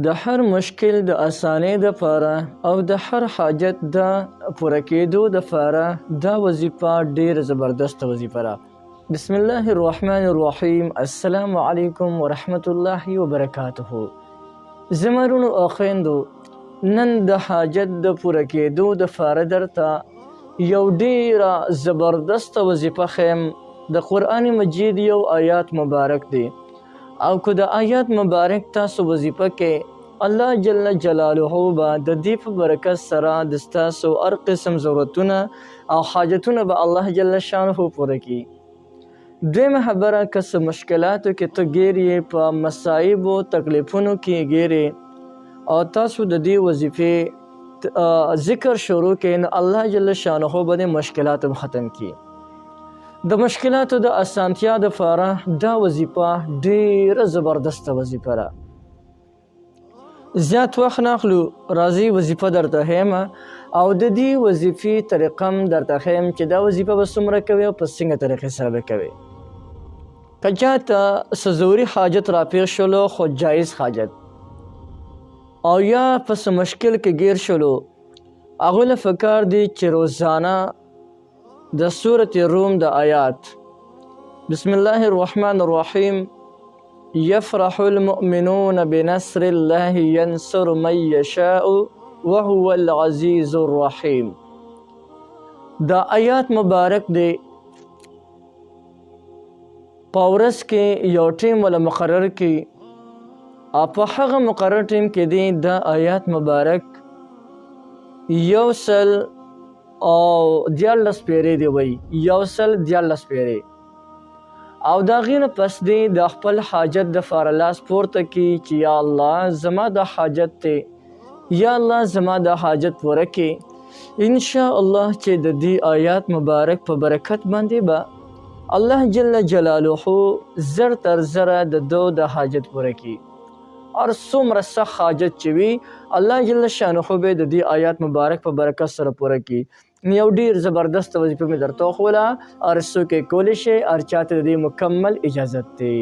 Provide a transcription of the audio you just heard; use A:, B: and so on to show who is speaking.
A: د هر مشکل د اسانۍ دپاره او د هر حاجت د پوره کېدو دپاره دا وظیفه ډېره زبردسته وظیفه ده. بسم الله الرحمن الرحیم. السلام علیکم ورحمت الله وبرکاته. زما وروڼو او خویندو، نن د حاجت د پوره کېدو دپاره درته یو ډېره زبردسته وظیفه ښیم. د قرآن مجید یو آیات مبارک دی، او که د آیات مبارک تاسو وظیفه کې الله جل جلاله به د دې په برکت سره د ستاسو هر قسم ضرورتونه او حاجتونه به الله جل شانه پوره کړي. دویمه خبره، که څه مشکلاتو کې ته ګیر یې، په مصایبو تکلیفونو کې ګیر یې او تاسو د دې وظیفې ذکر شروع کړئ، نو الله جل شانه به د مشکلاتو ختم کړي. د مشکلاتو د اسانتیا دپاره دا وظیفه ډېره زبردسته وظیفه ده. زیات وخت نه اخلو، راځئ وظیفه درته ښیم او د دې وظیفې طریقه هم درته ښیم چې دا وظیفه به څومره کوئ او په څنګه طریقې سره به کوئ. که چاته څه ضروري حاجت راپېښ شولو، خو جایز حاجت، او یا په څه مشکل کې ګیر شولو، هغوی له پکار دی چې روزانه د سورة روم د آیات بسم الله الرحمن الرحیم یفرح المؤمنون بنصر الله ینصر من یشاء وهو العزیز الرحیم. دا آیات مبارک دی په ورځ کې یو ټیم ولا مقرر کړي، او په هغه مقرر ټیم کې دی دا آیات مبارک 100 او 14 پیرې دی وی 114 پیرې، او د هغې نه پس دی د خپل حاجت دپاره لاس پورته کړي چې یا الله زما دا حاجت دی، یا الله زما دا حاجت پوره کړي. انشاءالله چې د دې آیات مبارک په برکت باندې به الله جل جلاله زر تر زره د دو د حاجت پوره کړي. هر څومره سخت حاجت چې وي، الله جل شانه به د دې آیات مبارک په برکت سره پوره کړي. یو ډېر زبردست وظیفه مې درته وښوله، هر څوک یې کولی شي، هر چاته د دې مکمل اجازت دی.